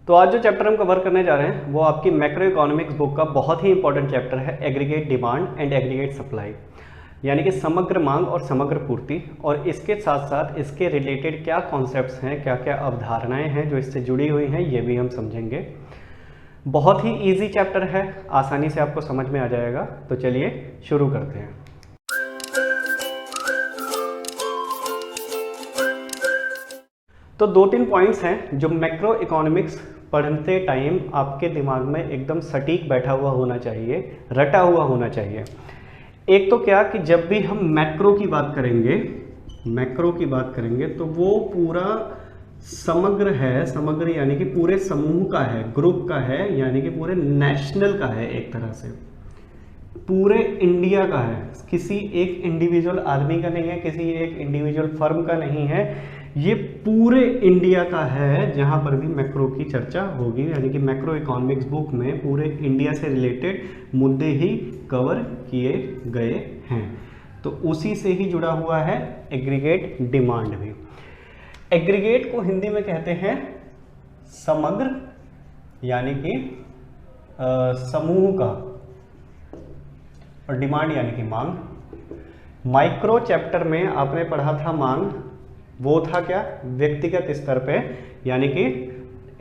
तो आज जो चैप्टर हम कवर करने जा रहे हैं वो आपकी मैक्रो इकोनॉमिक्स बुक का बहुत ही इंपॉर्टेंट चैप्टर है, aggregate demand and aggregate supply, यानी कि समग्र मांग और समग्र पूर्ति। और इसके साथ साथ इसके रिलेटेड क्या कॉन्सेप्ट्स हैं, क्या क्या अवधारणाएं हैं जो इससे जुड़ी हुई हैं, ये भी हम समझेंगे। बहुत ही इजी चैप्टर है, आसानी से आपको समझ में आ जाएगा। तो चलिए शुरू करते हैं। तो दो तीन पॉइंट्स हैं जो मैक्रो इकोनॉमिक्स पढ़ते टाइम आपके दिमाग में एकदम सटीक बैठा हुआ होना चाहिए, रटा हुआ होना चाहिए। एक तो क्या कि जब भी हम मैक्रो की बात करेंगे तो वो पूरा समग्र है, समग्र यानी कि पूरे समूह का है, ग्रुप का है, यानी कि पूरे नेशनल का है, एक तरह से पूरे इंडिया का है, किसी एक इंडिविजुअल आदमी का नहीं है, किसी एक इंडिविजुअल फर्म का नहीं है, ये पूरे इंडिया का है। जहां पर भी मैक्रो की चर्चा होगी, यानी कि मैक्रो इकोनॉमिक्स बुक में पूरे इंडिया से रिलेटेड मुद्दे ही कवर किए गए हैं। तो उसी से ही जुड़ा हुआ है एग्रीगेट डिमांड भी। एग्रीगेट को हिंदी में कहते हैं समग्र, यानी कि समूह का, और डिमांड यानी कि मांग। माइक्रो चैप्टर में आपने पढ़ा था मांग, वो था क्या, व्यक्तिगत स्तर पे, यानी कि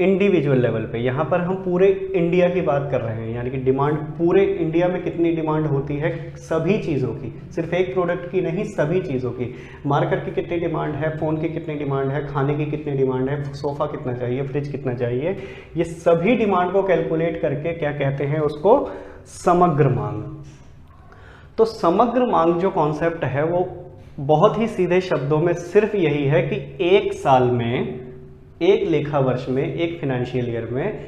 इंडिविजुअल लेवल पे। यहाँ पर हम पूरे इंडिया की बात कर रहे हैं, यानी कि डिमांड पूरे इंडिया में कितनी डिमांड होती है सभी चीज़ों की, सिर्फ एक प्रोडक्ट की नहीं, सभी चीज़ों की। मार्केट की कितनी डिमांड है, फ़ोन की कितनी डिमांड है, खाने की कितनी डिमांड है, सोफ़ा कितना चाहिए, फ्रिज कितना चाहिए, ये सभी डिमांड को कैलकुलेट करके क्या कहते हैं, उसको समग्र मांग। तो समग्र मांग जो कॉन्सेप्ट है वो बहुत ही सीधे शब्दों में सिर्फ यही है कि एक साल में, एक लेखा वर्ष में, एक फाइनेंशियल ईयर में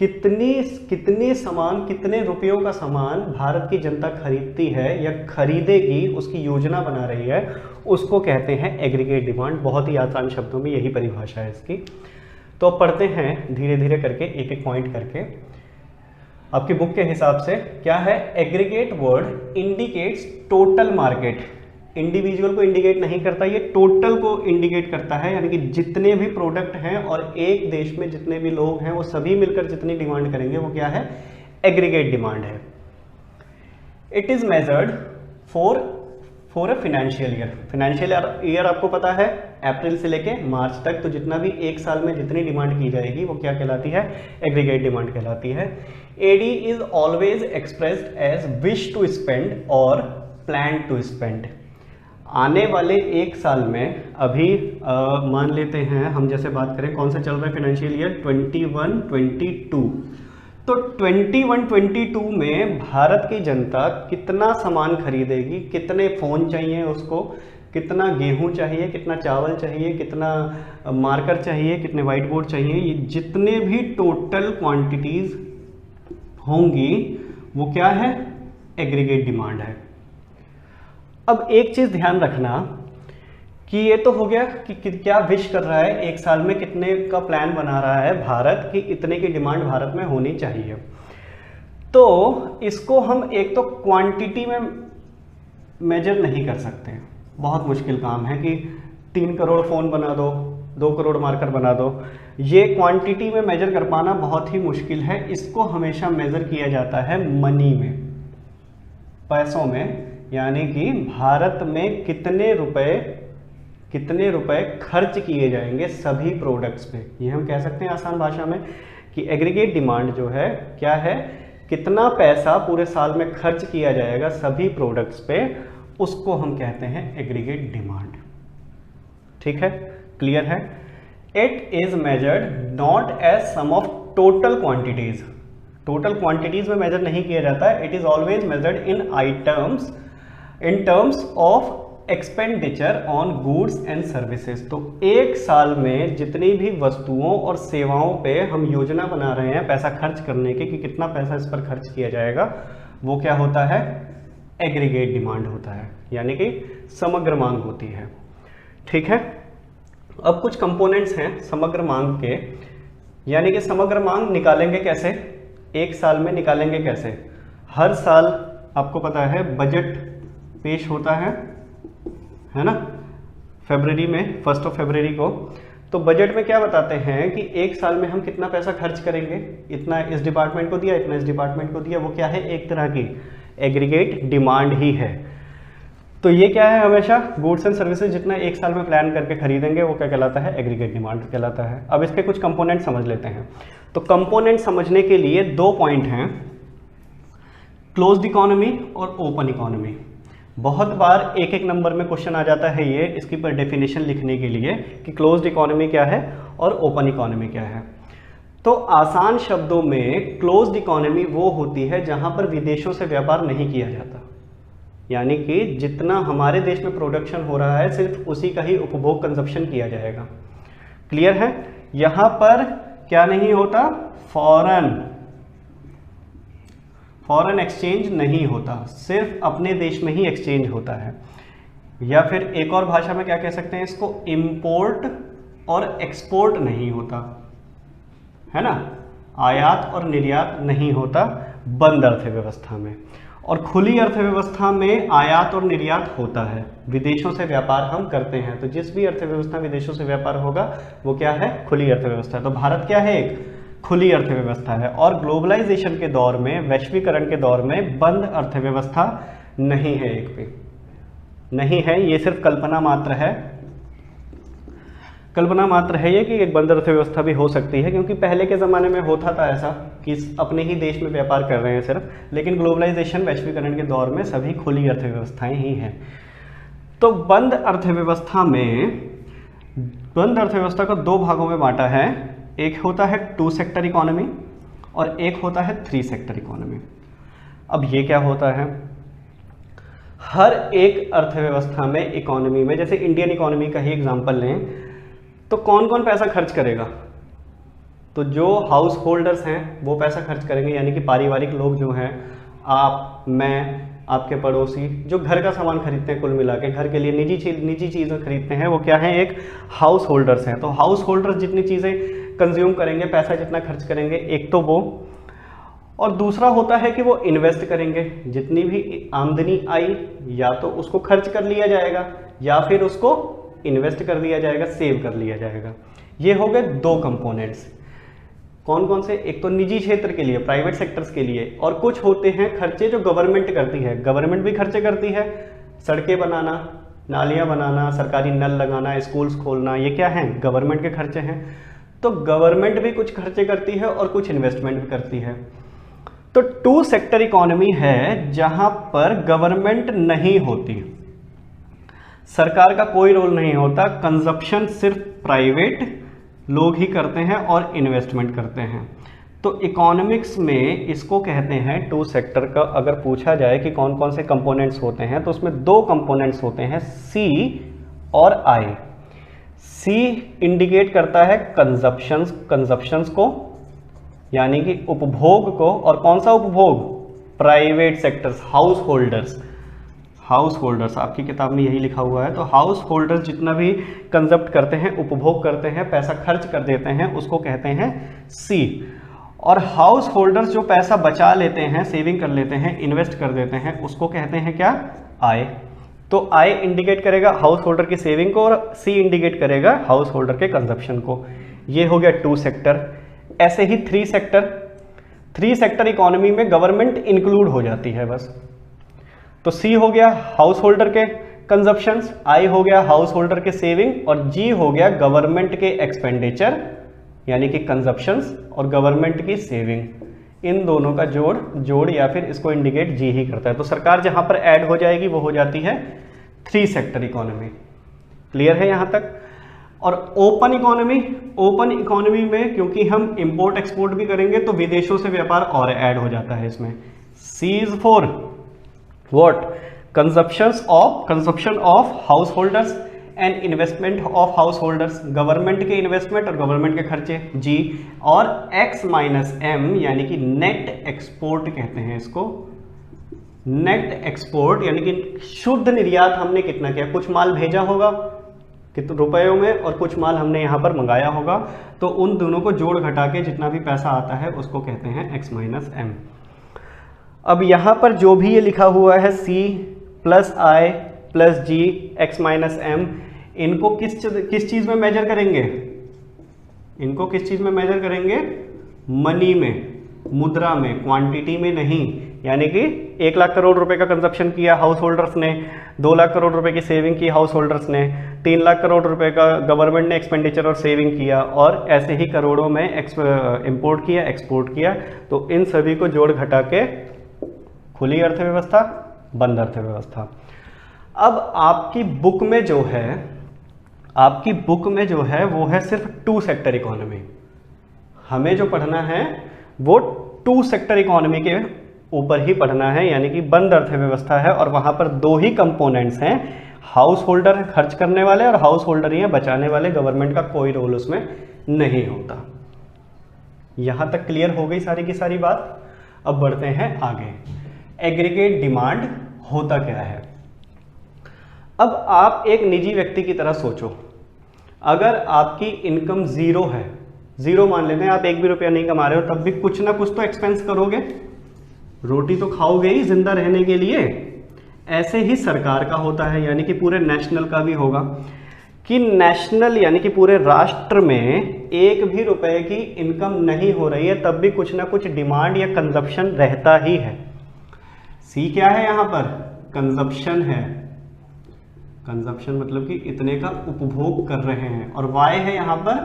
कितने सामान, कितने रुपयों का सामान भारत की जनता खरीदती है या खरीदेगी, उसकी योजना बना रही है, उसको कहते हैं एग्रीगेट डिमांड। बहुत ही आसान शब्दों में यही परिभाषा है इसकी। तो अब पढ़ते हैं धीरे धीरे करके, एक एक पॉइंट करके। आपकी बुक के हिसाब से क्या है, aggregate word indicates total market. Individual को इंडिकेट नहीं करता, ये टोटल को इंडिकेट करता है, यानी कि जितने भी प्रोडक्ट हैं और एक देश में जितने भी लोग हैं वो सभी मिलकर जितनी डिमांड करेंगे वो क्या है, एग्रीगेट डिमांड है। It is measured for a financial year. Financial year आपको पता है अप्रैल से लेके मार्च तक, तो जितना भी एक साल में जितनी डिमांड की जाएगी वो क्या कहलाती है, एग्रीगेट डिमांड कहलाती है। AD is always expressed as wish to spend और प्लान टू स्पेंड। आने वाले एक साल में, अभी मान लेते हैं हम, जैसे बात करें कौन सा चल रहा है फाइनेंशियल ईयर, 21-22। तो 21-22 में भारत की जनता कितना सामान खरीदेगी, कितने फ़ोन चाहिए उसको, कितना गेहूं चाहिए, कितना चावल चाहिए, कितना मार्कर चाहिए, कितने वाइट बोर्ड चाहिए, ये जितने भी टोटल क्वांटिटीज़ होंगी वो क्या है, एग्रीगेट डिमांड है। अब एक चीज़ ध्यान रखना कि ये तो हो गया कि क्या विश कर रहा है, एक साल में कितने का प्लान बना रहा है भारत की, इतने की डिमांड भारत में होनी चाहिए। तो इसको हम एक तो क्वांटिटी में मेजर नहीं कर सकते, बहुत मुश्किल काम है कि 3 करोड़ फ़ोन बना दो, 2 करोड़ मार्कर बना दो, ये क्वांटिटी में मेजर कर पाना बहुत ही मुश्किल है। इसको हमेशा मेजर किया जाता है मनी में, पैसों में, यानी कि भारत में कितने रुपए खर्च किए जाएंगे सभी प्रोडक्ट्स पे। ये हम कह सकते हैं आसान भाषा में कि एग्रीगेट डिमांड जो है क्या है, कितना पैसा पूरे साल में खर्च किया जाएगा सभी प्रोडक्ट्स पे, उसको हम कहते हैं एग्रीगेट डिमांड। ठीक है, क्लियर है। It is measured not as sum of total quantities. Total quantities में मेजर नहीं किया जाता है। It is always measured in terms of expenditure on goods and services. तो एक साल में जितनी भी वस्तुओं और सेवाओं पे हम योजना बना रहे हैं पैसा खर्च करने के, कि कितना पैसा इस पर खर्च किया जाएगा, वो क्या होता है, एग्रीगेट डिमांड होता है, यानी कि समग्र मांग होती है। ठीक है, अब कुछ कंपोनेंट्स हैं समग्र मांग के, यानी कि समग्र मांग निकालेंगे कैसे, एक साल में निकालेंगे कैसे। हर साल आपको पता है बजट पेश होता है ना, फरवरी में, 1 फरवरी को। तो बजट में क्या बताते हैं कि एक साल में हम कितना पैसा खर्च करेंगे, इतना इस डिपार्टमेंट को दिया, इतना इस डिपार्टमेंट को दिया, वो क्या है, एक तरह की एग्रीगेट डिमांड ही है। तो ये क्या है, हमेशा गुड्स एंड सर्विसेज जितना एक साल में प्लान करके खरीदेंगे वो क्या कहलाता है, एग्रीगेट डिमांड कहलाता है। अब इसके कुछ कंपोनेंट समझ लेते हैं। तो कंपोनेंट समझने के लिए 2 पॉइंट हैं, क्लोज्ड इकोनॉमी और ओपन इकोनॉमी। बहुत बार एक एक नंबर में क्वेश्चन आ जाता है ये, इसकी पर डेफिनेशन लिखने के लिए कि क्लोज्ड इकोनॉमी क्या है और ओपन इकोनॉमी क्या है। तो आसान शब्दों में क्लोज्ड इकोनॉमी वो होती है जहां पर विदेशों से व्यापार नहीं किया जाता, यानी कि जितना हमारे देश में प्रोडक्शन हो रहा है सिर्फ उसी का ही उपभोग कंजप्शन किया जाएगा। क्लियर है? यहां पर क्या नहीं होता, फॉरेन एक्सचेंज नहीं होता, सिर्फ अपने देश में ही एक्सचेंज होता है। या फिर एक और भाषा में क्या कह सकते हैं इसको, इंपोर्ट और एक्सपोर्ट नहीं होता, है ना, आयात और निर्यात नहीं होता बंद अर्थव्यवस्था में। और खुली अर्थव्यवस्था में आयात और निर्यात होता है, विदेशों से व्यापार हम करते हैं। तो जिस भी अर्थव्यवस्था विदेशों से व्यापार होगा वो क्या है, खुली अर्थव्यवस्था। तो भारत क्या है, एक खुली अर्थव्यवस्था है। और ग्लोबलाइजेशन के दौर में, वैश्वीकरण के दौर में बंद अर्थव्यवस्था नहीं है, एक भी नहीं है, ये सिर्फ कल्पना मात्र है। कल्पना मात्र है ये कि एक बंद अर्थव्यवस्था भी हो सकती है, क्योंकि पहले के ज़माने में होता था ऐसा कि अपने ही देश में व्यापार कर रहे हैं सिर्फ, लेकिन ग्लोबलाइजेशन वैश्वीकरण के दौर में सभी खुली अर्थव्यवस्थाएं ही हैं। तो बंद अर्थव्यवस्था को 2 भागों में बांटा है, एक होता है 2 सेक्टर इकोनॉमी और एक होता है 3 सेक्टर इकोनॉमी। अब ये क्या होता है, हर एक अर्थव्यवस्था में, इकोनॉमी में, जैसे इंडियन इकोनॉमी का ही एग्जांपल लें तो कौन कौन पैसा खर्च करेगा, तो जो हाउस होल्डर्स हैं वो पैसा खर्च करेंगे, यानी कि पारिवारिक लोग जो हैं, आप, मैं, आपके पड़ोसी, जो घर का सामान खरीदते हैं, कुल मिला के घर के लिए निजी चीज़ें खरीदते हैं, वो क्या है, एक हाउस होल्डर्स हैं। तो हाउस होल्डर्स जितनी चीज़ें कंज्यूम करेंगे, पैसा जितना खर्च करेंगे, एक तो वो, और दूसरा होता है कि वो इन्वेस्ट करेंगे, जितनी भी आमदनी आई या तो उसको खर्च कर लिया जाएगा या फिर उसको इन्वेस्ट कर दिया जाएगा, सेव कर लिया जाएगा। ये हो गए 2 कंपोनेंट्स। कौन कौन से, एक तो निजी क्षेत्र के लिए, प्राइवेट सेक्टर्स के लिए, और कुछ होते हैं खर्चे जो गवर्नमेंट करती है। गवर्नमेंट भी खर्चे करती है, सड़कें बनाना, नालियां बनाना, सरकारी नल लगाना, स्कूल्स खोलना, ये क्या है, गवर्नमेंट के खर्चे हैं। तो गवर्नमेंट भी कुछ खर्चे करती है और कुछ इन्वेस्टमेंट भी करती है। तो 2 सेक्टर इकोनॉमी है जहां पर गवर्नमेंट नहीं होती, सरकार का कोई रोल नहीं होता, कंजप्शन सिर्फ प्राइवेट लोग ही करते हैं और इन्वेस्टमेंट करते हैं। तो इकोनॉमिक्स में इसको कहते हैं 2 सेक्टर का। अगर पूछा जाए कि कौन कौन से कंपोनेंट्स होते हैं तो उसमें 2 कंपोनेंट्स होते हैं, सी और आई। सी इंडिकेट करता है कंजप्शंस को, यानी कि उपभोग को, और कौन सा उपभोग, प्राइवेट सेक्टर्स, हाउस होल्डर्स, आपकी किताब में यही लिखा हुआ है। तो हाउस होल्डर्स जितना भी कंजप्ट करते हैं, उपभोग करते हैं, पैसा खर्च कर देते हैं, उसको कहते हैं सी। और हाउस होल्डर्स जो पैसा बचा लेते हैं, सेविंग कर लेते हैं, इन्वेस्ट कर देते हैं, उसको कहते हैं क्या, आई। तो आई इंडिकेट करेगा हाउस होल्डर की सेविंग को और सी इंडिकेट करेगा हाउस होल्डर के कंजप्शन को। ये हो गया 2 सेक्टर। ऐसे ही 3 सेक्टर इकोनॉमी में गवर्नमेंट इंक्लूड हो जाती है बस। तो सी हो गया हाउस होल्डर के कंजप्शंस, आई हो गया हाउस होल्डर के सेविंग, और जी हो गया गवर्नमेंट के एक्सपेंडिचर यानी कि कंजप्शंस और गवर्नमेंट की सेविंग। इन दोनों का जोड़ या फिर इसको इंडिकेट जी ही करता है। तो सरकार जहां पर ऐड हो जाएगी वो हो जाती है 3 सेक्टर इकोनॉमी। क्लियर है यहां तक? और ओपन इकोनॉमी में क्योंकि हम इंपोर्ट एक्सपोर्ट भी करेंगे तो विदेशों से व्यापार और ऐड हो जाता है इसमें। C is for what, consumption of householders and investment of householders, government के इन्वेस्टमेंट और गवर्नमेंट के खर्चे, जी। और एक्स माइनस एम यानी कि नेट एक्सपोर्ट कहते हैं इसको। नेट एक्सपोर्ट यानी कि शुद्ध निर्यात हमने कितना किया, कुछ माल भेजा होगा कितने रुपयों में और कुछ माल हमने यहाँ पर मंगाया होगा, तो उन दोनों को जोड़ घटा के जितना भी पैसा आता है उसको कहते हैं एक्स माइनस एम। अब यहाँ पर जो भी ये लिखा हुआ है सी प्लस आई प्लस जी एक्स माइनस एम, इनको किस चीज़ में मेजर करेंगे, इनको किस चीज़ में मेजर करेंगे? मनी में, मुद्रा में, क्वांटिटी में नहीं। यानी कि 1 लाख करोड़ रुपए का कंजप्शन किया हाउस होल्डर्स ने, 2 लाख करोड़ रुपए की सेविंग की हाउस होल्डर्स ने, 3 लाख करोड़ रुपए का गवर्नमेंट ने एक्सपेंडिचर और सेविंग किया, और ऐसे ही करोड़ों में इंपोर्ट किया, एक्सपोर्ट किया। तो इन सभी को जोड़ घटा के खुली अर्थव्यवस्था, बंद अर्थव्यवस्था। अब आपकी बुक में जो है वो है सिर्फ 2 सेक्टर इकोनॉमी। हमें जो पढ़ना है वो 2 सेक्टर इकोनॉमी के ऊपर ही पढ़ना है, यानी कि बंद अर्थव्यवस्था है, और वहां पर 2 ही कंपोनेंट्स हैं, हाउस होल्डर खर्च करने वाले और हाउस होल्डर ही बचाने वाले। गवर्नमेंट का कोई रोल उसमें नहीं होता। यहां तक क्लियर हो गई सारी की सारी बात। अब बढ़ते हैं आगे। एग्रीगेट डिमांड होता क्या है? अब आप एक निजी व्यक्ति की तरह सोचो, अगर आपकी इनकम ज़ीरो है, ज़ीरो मान लेते हैं, आप 1 भी रुपया नहीं कमा रहे हो, तब भी कुछ ना कुछ तो एक्सपेंस करोगे, रोटी तो खाओगे ही जिंदा रहने के लिए। ऐसे ही सरकार का होता है, यानी कि पूरे नेशनल का भी होगा, कि नेशनल यानी कि पूरे राष्ट्र में 1 भी रुपए की इनकम नहीं हो रही है, तब भी कुछ ना कुछ डिमांड या कंजप्शन रहता ही है। सी क्या है यहाँ पर? कंजप्शन है। कंजप्शन मतलब कि इतने का उपभोग कर रहे हैं, और वाई है यहाँ पर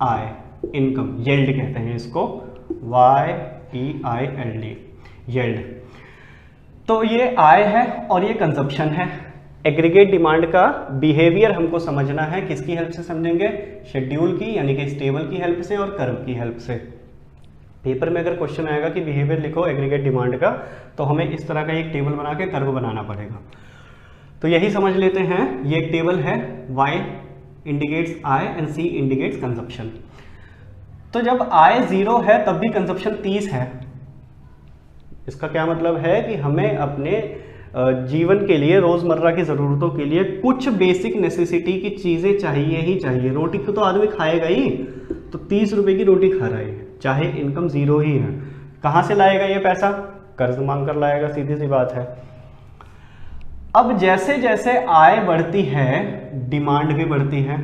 आय, इनकम, येल्ड कहते हैं इसको, YEILD, येल्ड। तो ये आय है और ये कंजप्शन है। एग्रीगेट डिमांड का बिहेवियर हमको समझना है, किसकी हेल्प से समझेंगे? शेड्यूल की यानी कि टेबल की हेल्प से और कर्व की हेल्प से। पेपर में अगर क्वेश्चन आएगा कि बिहेवियर लिखो एग्रीगेट डिमांड का, तो हमें इस तरह का एक टेबल बना के कर्व बनाना पड़ेगा। तो यही समझ लेते हैं, ये एक टेबल है, Y indicates I and C indicates consumption. तो जब आय 0 है तब भी कंजप्शन 30 है। इसका क्या मतलब है कि हमें अपने जीवन के लिए, रोजमर्रा की जरूरतों के लिए कुछ बेसिक नेसेसिटी की चीजें चाहिए ही चाहिए। रोटी को तो आदमी खाएगा ही, तो 30 रुपए की रोटी खा रहा है, चाहे इनकम 0 ही है। कहां से लाएगा ये पैसा? कर्ज मांग कर लाएगा, सीधी सी बात है। अब जैसे जैसे आय बढ़ती है, डिमांड भी बढ़ती है।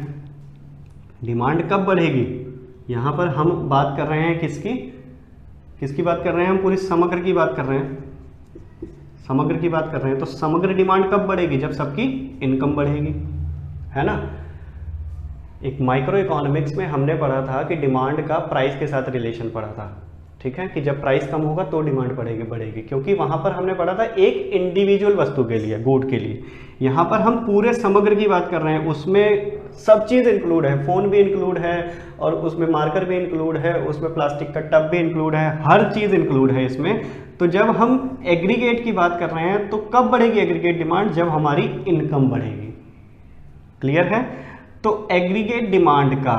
डिमांड कब बढ़ेगी? यहां पर हम बात कर रहे हैं किसकी बात कर रहे हैं? हम पूरी समग्र की बात कर रहे हैं, समग्र की बात कर रहे हैं। तो समग्र डिमांड कब बढ़ेगी? जब सबकी इनकम बढ़ेगी, है ना। एक माइक्रो इकोनॉमिक्स में हमने पढ़ा था कि डिमांड का प्राइस के साथ रिलेशन पढ़ा था, ठीक है, कि जब प्राइस कम होगा तो डिमांड बढ़ेगी, क्योंकि वहां पर हमने पढ़ा था एक इंडिविजुअल वस्तु के लिए, गुड के लिए। यहाँ पर हम पूरे समग्र की बात कर रहे हैं, उसमें सब चीज़ इंक्लूड है, फ़ोन भी इंक्लूड है, और उसमें मार्कर भी इंक्लूड है, उसमें प्लास्टिक का टब भी इंक्लूड है, हर चीज़ इंक्लूड है इसमें। तो जब हम एग्रीगेट की बात कर रहे हैं तो कब बढ़ेगी एग्रीगेट डिमांड? जब हमारी इनकम बढ़ेगी। क्लियर है? तो एग्रीगेट डिमांड का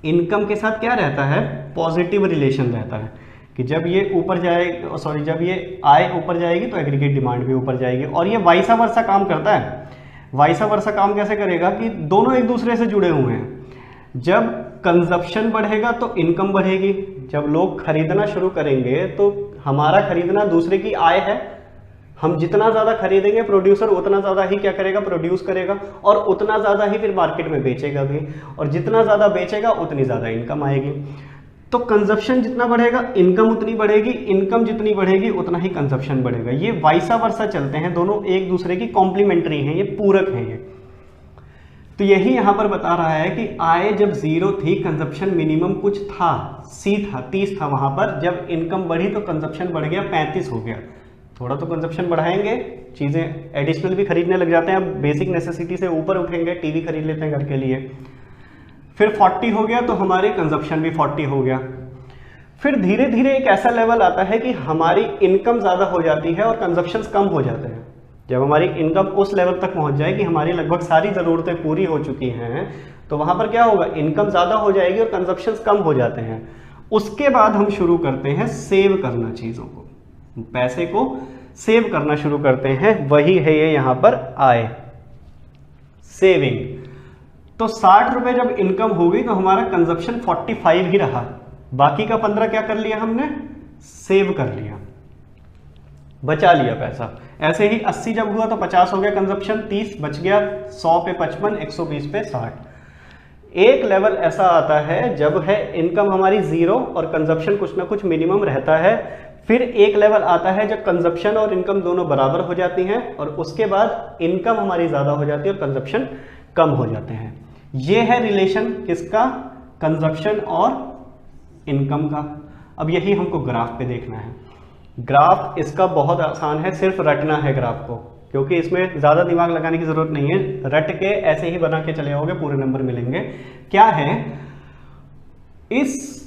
इनकम के साथ क्या रहता है? पॉजिटिव रिलेशन रहता है, कि जब ये ऊपर जाएगा, जब ये आय ऊपर जाएगी तो एग्रीगेट डिमांड भी ऊपर जाएगी। और ये वाइसा वर्सा काम करता है। वाइसा वर्सा काम कैसे करेगा? कि दोनों एक दूसरे से जुड़े हुए हैं। जब कंजप्शन बढ़ेगा तो इनकम बढ़ेगी, जब लोग खरीदना शुरू करेंगे तो हमारा खरीदना दूसरे की आय है। हम जितना ज़्यादा खरीदेंगे, प्रोड्यूसर उतना ज़्यादा ही क्या करेगा? प्रोड्यूस करेगा, और उतना ज़्यादा ही फिर मार्केट में बेचेगा भी, और जितना ज़्यादा बेचेगा उतनी ज़्यादा इनकम आएगी। तो कंजप्शन जितना बढ़ेगा इनकम उतनी बढ़ेगी, इनकम जितनी बढ़ेगी उतना ही कंजप्शन बढ़ेगा। ये वाइसा वर्सा चलते हैं, दोनों एक दूसरे की कॉम्प्लीमेंट्री हैं, ये पूरक हैं ये। तो यही यहाँ पर बता रहा है कि आय जब 0 थी, कंजप्शन मिनिमम कुछ था, C था, 30 था वहाँ पर। जब इनकम बढ़ी तो कंजप्शन बढ़ गया, 35 हो गया। थोड़ा तो कंजप्शन बढ़ाएंगे, चीज़ें एडिशनल भी खरीदने लग जाते हैं, अब बेसिक नेसेसिटी से ऊपर उठेंगे, टीवी खरीद लेते हैं घर के लिए। फिर 40 हो गया तो हमारे कंजप्शन भी 40 हो गया। फिर धीरे धीरे एक ऐसा लेवल आता है कि हमारी इनकम ज़्यादा हो जाती है और कंजप्शंस कम हो जाते हैं। जब हमारी इनकम उस लेवल तक पहुंच जाए कि हमारी लगभग सारी ज़रूरतें पूरी हो चुकी हैं, तो वहाँ पर क्या होगा? इनकम ज़्यादा हो जाएगी और कंजप्शंस कम हो जाते हैं। उसके बाद हम शुरू करते हैं सेव करना, चीज़ों को, पैसे को सेव करना शुरू करते हैं। वही है ये यहाँ पर आय, सेविंग। तो 60 रुपए जब इनकम हो गई तो हमारा कंजप्शन 45 ही रहा, बाकी का 15 क्या कर लिया हमने? सेव कर लिया, बचा लिया पैसा। ऐसे ही 80 जब हुआ तो 50 हो गया कंजप्शन, 30 बच गया, 100 पे 55, 120 पे 60। एक लेवल ऐसा आता है जब है इनकम हमारी जीरो और कंजप्शन कुछ ना कुछ मिनिमम रहता है। फिर एक लेवल आता है जब कंजप्शन और इनकम दोनों बराबर हो जाती हैं, और उसके बाद इनकम हमारी ज़्यादा हो जाती है और कंजप्शन कम हो जाते हैं। ये है रिलेशन किसका, कंजप्शन और इनकम का। अब यही हमको ग्राफ पे देखना है। ग्राफ इसका बहुत आसान है, सिर्फ रटना है ग्राफ को, क्योंकि इसमें ज़्यादा दिमाग लगाने की ज़रूरत नहीं है। रट के ऐसे ही बना के चले जाओगे, पूरे नंबर मिलेंगे। क्या है, इस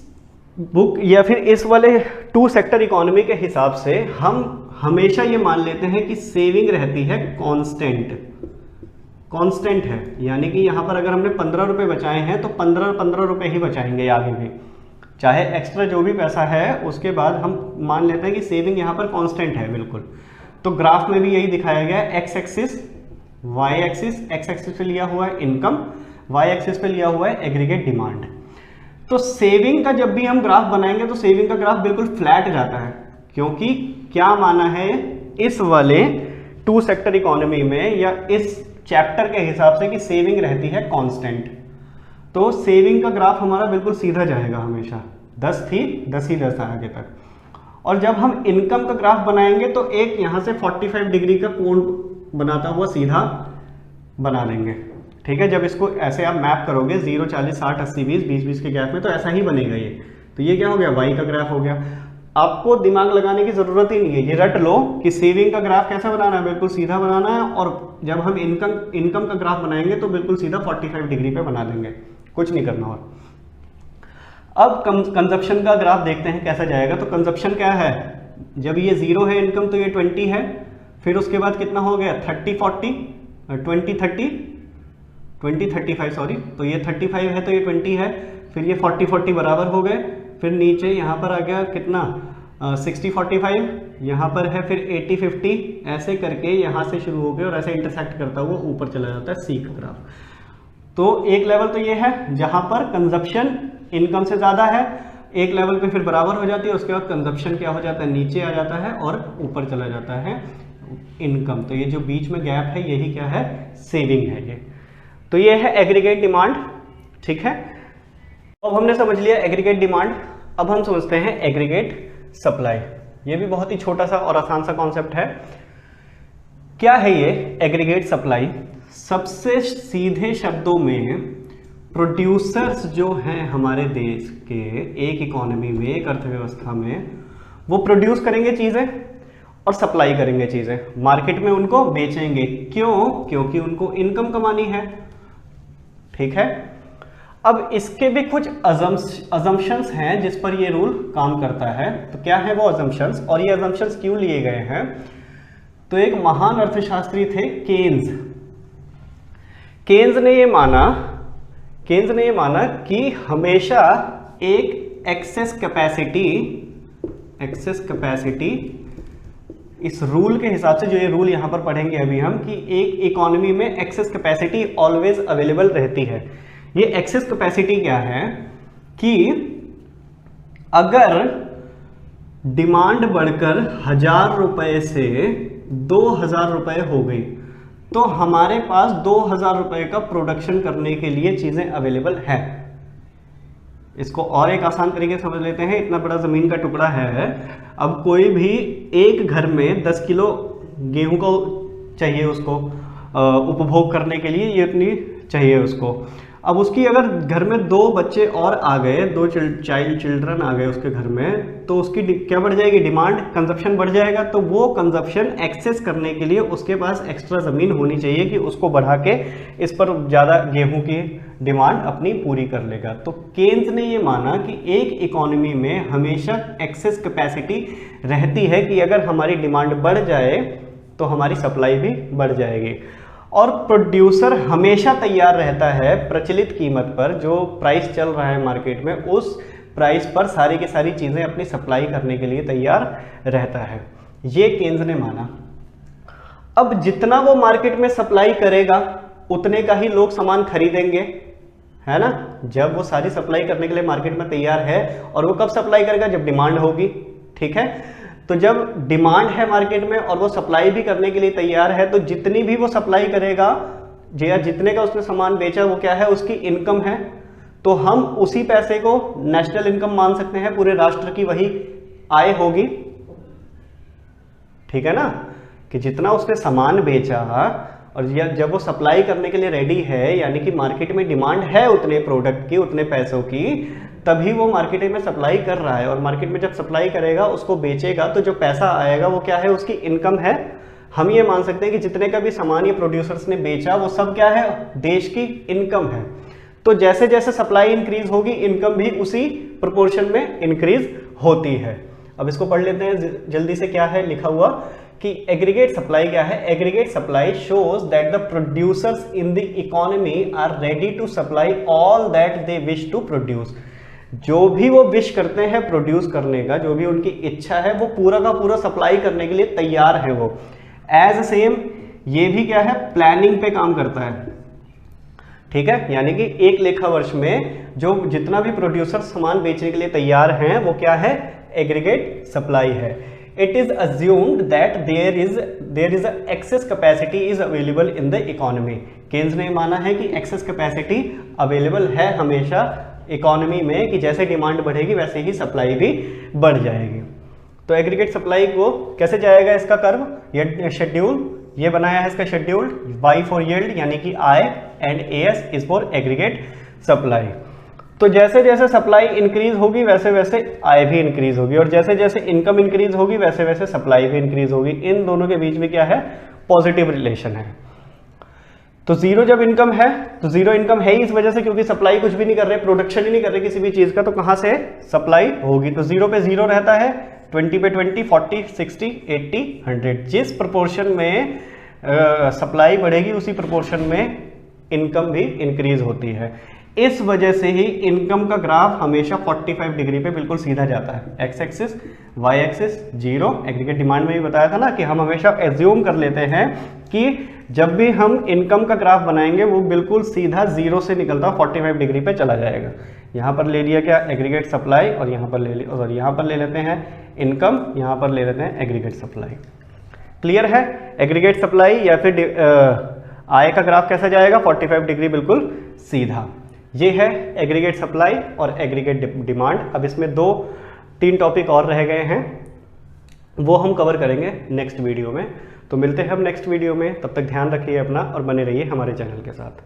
बुक या फिर इस वाले टू सेक्टर इकोनॉमी के हिसाब से हम हमेशा ये मान लेते हैं कि सेविंग रहती है कांस्टेंट है। यानी कि यहाँ पर अगर हमने 15 रुपये बचाए हैं तो 15 रुपये ही बचाएंगे आगे भी, चाहे एक्स्ट्रा जो भी पैसा है उसके बाद हम मान लेते हैं कि सेविंग यहाँ पर कांस्टेंट है बिल्कुल। तो ग्राफ में भी यही दिखाया गया है, X axis Y axis, X axis पे लिया हुआ है इनकम, वाई एक्सिस पे लिया हुआ है एग्रीगेट डिमांड। तो सेविंग का जब भी हम ग्राफ बनाएंगे तो सेविंग का ग्राफ बिल्कुल फ्लैट जाता है, क्योंकि क्या माना है इस वाले टू सेक्टर इकोनॉमी में या इस चैप्टर के हिसाब से कि सेविंग रहती है कांस्टेंट। तो सेविंग का ग्राफ हमारा बिल्कुल सीधा जाएगा हमेशा, 10 थी 10 ही 10 आगे तक। और जब हम इनकम का ग्राफ बनाएंगे तो एक यहाँ से 45 डिग्री का कोण बनाता हुआ सीधा बना लेंगे, ठीक है। जब इसको ऐसे आप मैप करोगे 0 40 60 80 20 20 20 के गैप में, तो ऐसा ही बनेगा ये। तो ये क्या हो गया, वाई का ग्राफ हो गया। आपको दिमाग लगाने की जरूरत ही नहीं है, ये रट लो कि सेविंग का ग्राफ कैसे बनाना है, बिल्कुल सीधा बनाना है। और जब हम इनकम का ग्राफ बनाएंगे तो बिल्कुल सीधा 45 डिग्री पे बना देंगे, कुछ नहीं करना। और अब कंजप्शन का ग्राफ देखते हैं कैसा जाएगा। तो कंजप्शन क्या है, जब ये 0 है इनकम तो ये 20 है, फिर उसके बाद कितना हो गया 30 40 20 30 20 35 सॉरी, तो ये 35 है तो ये 20 है, फिर ये 40 40 बराबर हो गए। फिर नीचे यहाँ पर आ गया कितना 60 45, यहाँ पर है फिर 80 50, ऐसे करके यहाँ से शुरू हो गए और ऐसे इंटरसेक्ट करता हुआ ऊपर चला जाता है सी का ग्राफ। तो एक लेवल तो ये है जहाँ पर कंजप्शन इनकम से ज़्यादा है, एक लेवल पे फिर बराबर हो जाती है, उसके बाद कंजप्शन क्या हो जाता है, नीचे आ जाता है और ऊपर चला जाता है इनकम। तो ये जो बीच में गैप है यही क्या है, सेविंग है ये। तो ये है एग्रीगेट डिमांड, ठीक है। अब हमने समझ लिया एग्रीगेट डिमांड, अब हम समझते हैं एग्रीगेट सप्लाई। ये भी बहुत ही छोटा सा और आसान सा कॉन्सेप्ट है। क्या है ये एग्रीगेट सप्लाई? सबसे सीधे शब्दों में प्रोड्यूसर्स जो हैं हमारे देश के, एक इकोनॉमी में, एक अर्थव्यवस्था में, वो प्रोड्यूस करेंगे चीज़ें और सप्लाई करेंगे चीज़ें, मार्केट में उनको बेचेंगे। क्यों? क्योंकि उनको इनकम कमानी है, ठीक है। अब इसके भी कुछ अजम्पशंस हैं जिस पर ये रूल काम करता है। तो क्या है वो अजम्पशंस, और ये अजम्पशंस क्यों लिए गए हैं? तो एक महान अर्थशास्त्री थे केन्स। केन्स ने ये माना कि हमेशा एक एक्सेस कैपेसिटी इस रूल के हिसाब से, जो ये रूल यहां पर पढ़ेंगे अभी हम, कि एक इकोनॉमी में एक्सेस कैपेसिटी ऑलवेज अवेलेबल रहती है। ये एक्सेस कैपेसिटी क्या है कि अगर डिमांड बढ़कर 1000 रुपए से 2000 रुपए हो गई तो हमारे पास 2000 रुपए का प्रोडक्शन करने के लिए चीजें अवेलेबल है। इसको और एक आसान तरीके से समझ लेते हैं। इतना बड़ा जमीन का टुकड़ा है, अब कोई भी एक घर में 10 किलो गेहूं को चाहिए उसको उपभोग करने के लिए, ये इतनी चाहिए उसको। अब उसकी अगर घर में 2 बच्चे और आ गए, 2 चिल्ड्रन आ गए उसके घर में, तो उसकी क्या बढ़ जाएगी, डिमांड, कंजप्शन बढ़ जाएगा। तो वो कंजप्शन एक्सेस करने के लिए उसके पास एक्स्ट्रा ज़मीन होनी चाहिए कि उसको बढ़ा के इस पर ज़्यादा गेहूं की डिमांड अपनी पूरी कर लेगा। तो केन्स ने ये माना कि एक इकोनॉमी में हमेशा एक्सेस कैपेसिटी रहती है कि अगर हमारी डिमांड बढ़ जाए तो हमारी सप्लाई भी बढ़ जाएगी। और प्रोड्यूसर हमेशा तैयार रहता है प्रचलित कीमत पर, जो प्राइस चल रहा है मार्केट में, उस प्राइस पर सारी की सारी चीज़ें अपनी सप्लाई करने के लिए तैयार रहता है। ये केन्स ने माना। अब जितना वो मार्केट में सप्लाई करेगा उतने का ही लोग सामान खरीदेंगे, है ना। जब वो सारी सप्लाई करने के लिए मार्केट में तैयार है, और वो कब सप्लाई करेगा, जब डिमांड होगी, ठीक है। तो जब डिमांड है मार्केट में और वो सप्लाई भी करने के लिए तैयार है, तो जितनी भी वो सप्लाई करेगा या जितने का उसने सामान बेचा वो क्या है, उसकी इनकम है, तो हम उसी पैसे को नेशनल इनकम मान सकते हैं, पूरे राष्ट्र की वही आय होगी। ठीक है ना, कि जितना उसने सामान बेचा और जब वो सप्लाई करने के लिए रेडी है, यानी कि मार्केट में डिमांड है उतने प्रोडक्ट की, उतने पैसों की, तभी वो मार्केट में सप्लाई कर रहा है। और मार्केट में जब सप्लाई करेगा, उसको बेचेगा, तो जो पैसा आएगा वो क्या है, उसकी इनकम है। हम ये मान सकते हैं कि जितने का भी सामान ये प्रोड्यूसर्स ने बेचा वो सब क्या है, देश की इनकम है। तो जैसे जैसे सप्लाई इंक्रीज होगी, इनकम भी उसी प्रोपोर्शन में इंक्रीज होती है। अब इसको पढ़ लेते हैं जल्दी से, क्या है लिखा हुआ कि एग्रीगेट सप्लाई क्या है। Aggregate supply shows that the producers in the economy are ready to supply all that they wish to produce. जो भी वो विश करते हैं प्रोड्यूस करने का, जो भी उनकी इच्छा है, वो पूरा का पूरा सप्लाई करने के लिए तैयार है वो। एज सेम ये भी क्या है, प्लानिंग पे काम करता है। ठीक है, यानी कि एक लेखा वर्ष में जो जितना भी प्रोड्यूसर सामान बेचने के लिए तैयार हैं, वो क्या है, एग्रीगेट सप्लाई है। It is assumed that there is excess capacity is available in the economy. Keynes ने माना है कि एक्सेस कैपेसिटी अवेलेबल है हमेशा इकोनॉमी में, कि जैसे डिमांड बढ़ेगी वैसे ही सप्लाई भी बढ़ जाएगी। तो एग्रीगेट सप्लाई को कैसे जाएगा, इसका कर्व, ये शेड्यूल ये बनाया है, इसका शेड्यूल Y फॉर यील्ड यानी कि I and AS is for aggregate supply. तो जैसे जैसे सप्लाई इंक्रीज होगी वैसे वैसे आय भी इंक्रीज होगी, और जैसे जैसे इनकम इंक्रीज होगी वैसे वैसे सप्लाई भी इंक्रीज होगी। इन दोनों के बीच में क्या है, पॉजिटिव रिलेशन है। तो जीरो जब इनकम है, तो जीरो इनकम है ही इस वजह से क्योंकि सप्लाई कुछ भी नहीं कर रहे, प्रोडक्शन ही नहीं कर रहे किसी भी चीज का, तो कहां से सप्लाई होगी। तो जीरो पे जीरो रहता है, 20 पे 20, 40, 60, 80, 100। जिस प्रोपोर्शन में सप्लाई बढ़ेगी उसी प्रोपोर्शन में इनकम भी इंक्रीज होती है। इस वजह से ही इनकम का ग्राफ हमेशा 45 डिग्री पे बिल्कुल सीधा जाता है। X axis, Y axis zero. Aggregate demand में भी बताया था ना कि हम हमेशा एज्यूम कर लेते हैं कि जब भी हम इनकम का ग्राफ बनाएंगे वो बिल्कुल सीधा जीरो से निकलता 45 डिग्री पे चला जाएगा। यहाँ पर ले लिया क्या, एग्रीगेट सप्लाई, और यहाँ पर ले लिया, सॉरी यहाँ पर ले लेते हैं इनकम, यहाँ पर ले लेते हैं एग्रीगेट सप्लाई। क्लियर है, एग्रीगेट सप्लाई या फिर आय का ग्राफ कैसा जाएगा, 45 डिग्री बिल्कुल सीधा। ये है एग्रीगेट सप्लाई और एग्रीगेट डिमांड। अब इसमें 2-3 टॉपिक और रह गए हैं, वो हम कवर करेंगे नेक्स्ट वीडियो में। तो मिलते हैं हम नेक्स्ट वीडियो में, तब तक ध्यान रखिए अपना और बने रहिए हमारे चैनल के साथ।